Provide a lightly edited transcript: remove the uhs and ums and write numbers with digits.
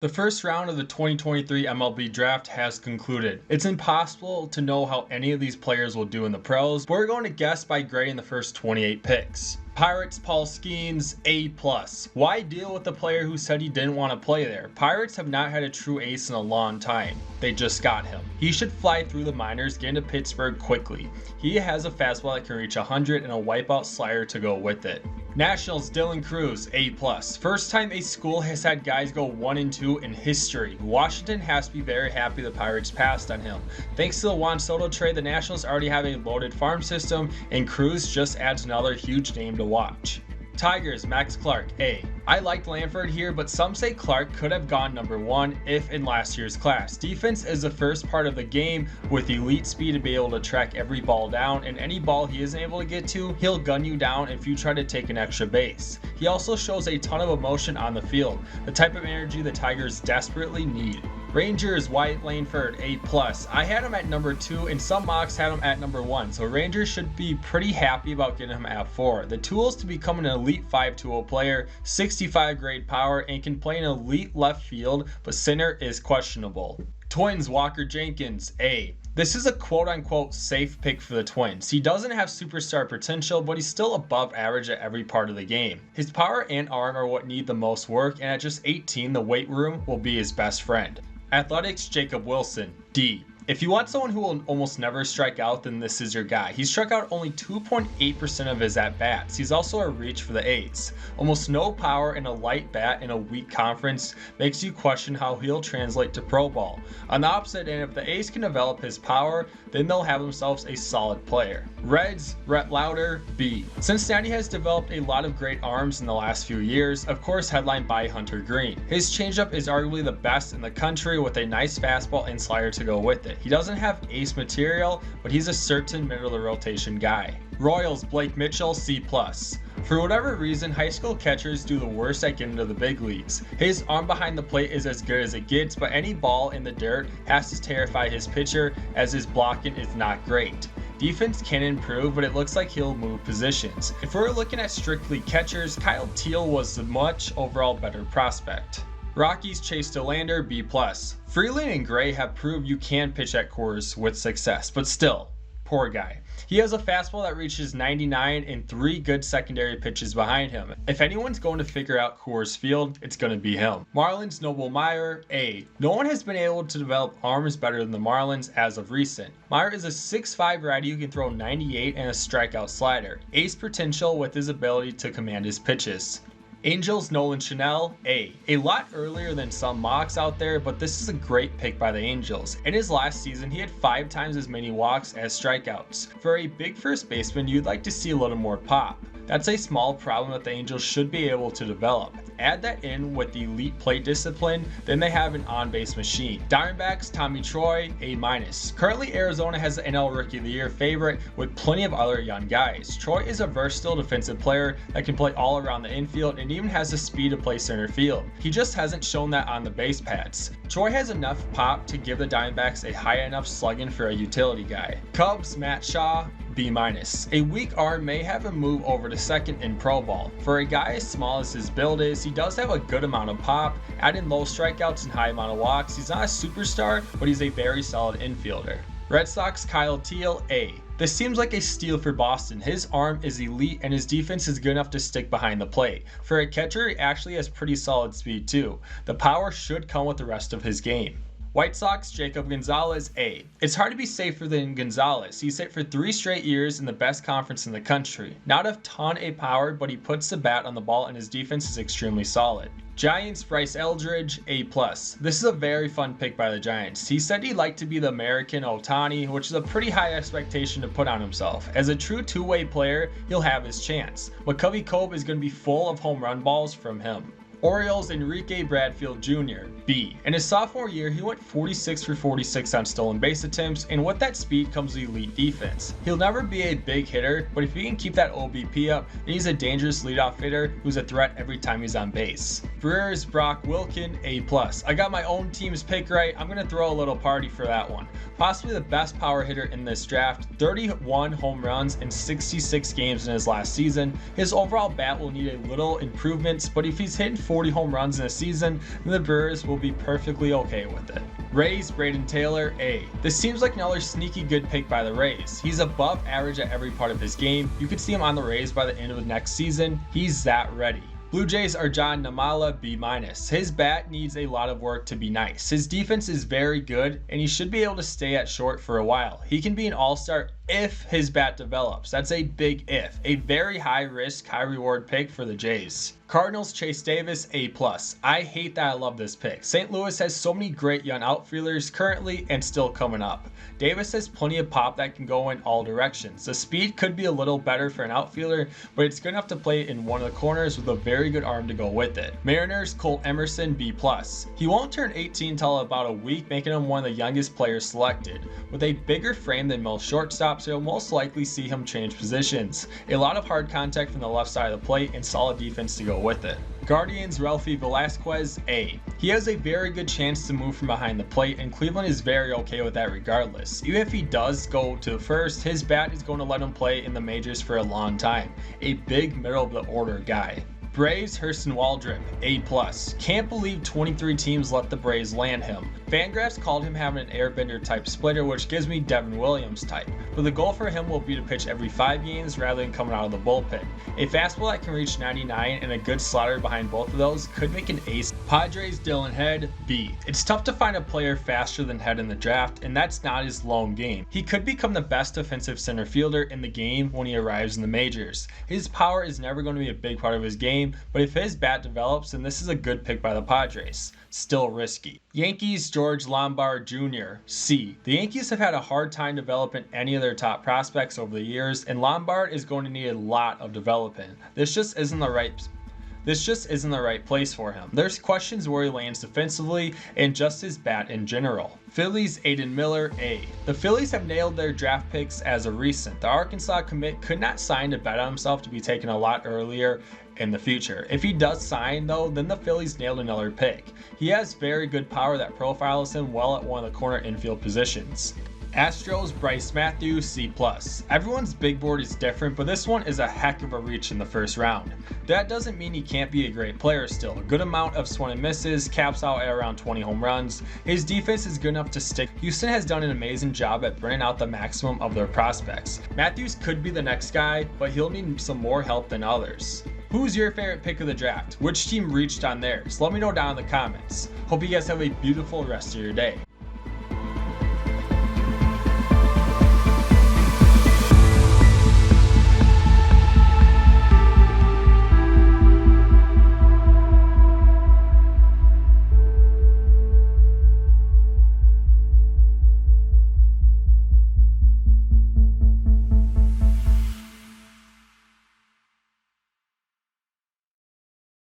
The first round of the 2023 MLB Draft has concluded. It's impossible to know how any of these players will do in the pros, but we're going to guess by grading the first 28 picks. Pirates Paul Skenes, A+. Why deal with the player who said he didn't want to play there? Pirates have not had a true ace in a long time. They just got him. He should fly through the minors, get into Pittsburgh quickly. He has a fastball that can reach 100 and a wipeout slider to go with it. Nationals Dylan Cruz, A+. First time a school has had guys go 1 and 2 in history. Washington has to be very happy the Pirates passed on him. Thanks to the Juan Soto trade, the Nationals already have a loaded farm system, and Cruz just adds another huge name to watch. Tigers Max Clark, A. I liked Langford here, but some say Clark could have gone number 1 if in last year's class. Defense is the first part of the game with elite speed to be able to track every ball down, and any ball he isn't able to get to, he'll gun you down if you try to take an extra base. He also shows a ton of emotion on the field, the type of energy the Tigers desperately need. Rangers Wyatt Langford, A+. I had him at number 2 and some mocks had him at number 1, so Rangers should be pretty happy about getting him at 4. The tools to become an elite 5-tool player, 65 grade power, and can play an elite left field, but center is questionable. Twins Walker Jenkins, A. This is a quote-unquote safe pick for the Twins. He doesn't have superstar potential, but he's still above average at every part of the game. His power and arm are what need the most work, and at just 18, the weight room will be his best friend. Athletics Jacob Wilson, D. If you want someone who will almost never strike out, then this is your guy. He struck out only 2.8% of his at-bats. He's also a reach for the A's. Almost no power and a light bat in a weak conference makes you question how he'll translate to pro ball. On the opposite end, if the A's can develop his power, then they'll have themselves a solid player. Reds Rhett Lauder, B. Cincinnati has developed a lot of great arms in the last few years, of course headlined by Hunter Green. His changeup is arguably the best in the country with a nice fastball and slider to go with it. He doesn't have ace material, but he's a certain middle of the rotation guy. Royals Blake Mitchell, C+. For whatever reason, high school catchers do the worst at getting to the big leagues. His arm behind the plate is as good as it gets, but any ball in the dirt has to terrify his pitcher as his blocking is not great. Defense can improve, but it looks like he'll move positions. If we're looking at strictly catchers, Kyle Teal was the much overall better prospect. Rockies Chase DeLander, B+. Freeland and Gray have proved you can pitch at Coors with success, but still, poor guy. He has a fastball that reaches 99 and 3 good secondary pitches behind him. If anyone's going to figure out Coors Field, it's going to be him. Marlins Noble Meyer, A. No one has been able to develop arms better than the Marlins as of recent. Meyer is a 6'5 righty who can throw 98 and a strikeout slider. Ace potential with his ability to command his pitches. Angels Nolan Chanel, A. A lot earlier than some mocks out there, but this is a great pick by the Angels. In his last season, he had 5 times as many walks as strikeouts. For a big first baseman, you'd like to see a little more pop. That's a small problem that the Angels should be able to develop. Add that in with the elite plate discipline, then they have an on-base machine. Diamondbacks Tommy Troy, A-. Currently, Arizona has the NL Rookie of the Year favorite with plenty of other young guys. Troy is a versatile defensive player that can play all around the infield and even has the speed to play center field. He just hasn't shown that on the base pads. Troy has enough pop to give the Diamondbacks a high enough slugging for a utility guy. Cubs Matt Shaw, B-. A weak arm may have him move over to second in pro ball. For a guy as small as his build is, he does have a good amount of pop, add in low strikeouts and high amount of walks. He's not a superstar, but he's a very solid infielder. Red Sox Kyle Teal, A. This seems like a steal for Boston. His arm is elite and his defense is good enough to stick behind the plate. For a catcher, he actually has pretty solid speed too. The power should come with the rest of his game. White Sox Jacob Gonzalez, A. It's hard to be safer than Gonzalez. He's hit for 3 straight years in the best conference in the country. Not a ton of power, but he puts the bat on the ball and his defense is extremely solid. Giants Bryce Eldridge, A+. This is a very fun pick by the Giants. He said he'd like to be the American Ohtani, which is a pretty high expectation to put on himself. As a true two-way player, he'll have his chance. But Covey Cove is going to be full of home run balls from him. Orioles Enrique Bradfield Jr., B. In his sophomore year, he went 46 for 46 on stolen base attempts, and with that speed comes elite defense. He'll never be a big hitter, but if he can keep that OBP up, then he's a dangerous leadoff hitter who's a threat every time he's on base. Brewers Brock Wilkin, A+. I got my own team's pick right. I'm going to throw a little party for that one. Possibly the best power hitter in this draft, 31 home runs in 66 games in his last season. His overall bat will need a little improvements, but if he's hitting 40 home runs in a season, then the Brewers will be perfectly okay with it. Rays, Braden Taylor, A. This seems like another sneaky good pick by the Rays. He's above average at every part of his game. You could see him on the Rays by the end of the next season. He's that ready. Blue Jays are John Namala, B-. His bat needs a lot of work to be nice. His defense is very good, and he should be able to stay at short for a while. He can be an all-star if his bat develops. That's a big if. A very high risk, high reward pick for the Jays. Cardinals, Chase Davis, A+. I hate that I love this pick. St. Louis has so many great young outfielders currently and still coming up. Davis has plenty of pop that can go in all directions. The speed could be a little better for an outfielder, but it's good enough to play in one of the corners with a very good arm to go with it. Mariners, Colt Emerson, B+. He won't turn 18 until about a week, making him one of the youngest players selected. With a bigger frame than most shortstops, you'll most likely see him change positions. A lot of hard contact from the left side of the plate and solid defense to go with it. Guardians, Ralphie Velasquez, A. He has a very good chance to move from behind the plate, and Cleveland is very okay with that regardless. Even if he does go to the first, his bat is going to let him play in the majors for a long time. A big middle of the order guy. Braves, Hurston Waldron, A+. Can't believe 23 teams let the Braves land him. Fangraphs called him having an airbender type splitter, which gives me Devin Williams type. But the goal for him will be to pitch every 5 games rather than coming out of the bullpen. A fastball that can reach 99 and a good slider behind both of those could make an ace. Padres, Dylan Head, B. It's tough to find a player faster than Head in the draft, and that's not his lone game. He could become the best defensive center fielder in the game when he arrives in the majors. His power is never going to be a big part of his game, but if his bat develops, then this is a good pick by the Padres. Still risky. Yankees, George Lombard Jr., C. The Yankees have had a hard time developing any of their top prospects over the years, and Lombard is going to need a lot of development. This just isn't the right place for him. There's questions where he lands defensively and just his bat in general. Phillies, Aiden Miller, A. The Phillies have nailed their draft picks as of recent. The Arkansas commit could not sign to bet on himself to be taken a lot earlier in the future. If he does sign though, then the Phillies nailed another pick. He has very good power that profiles him well at one of the corner infield positions. Astros, Bryce Matthews, C+. Everyone's big board is different, but this one is a heck of a reach in the first round. That doesn't mean he can't be a great player still. A good amount of swing and misses, caps out at around 20 home runs. His defense is good enough to stick. Houston has done an amazing job at bringing out the maximum of their prospects. Matthews could be the next guy, but he'll need some more help than others. Who's your favorite pick of the draft? Which team reached on theirs? Let me know down in the comments. Hope you guys have a beautiful rest of your day.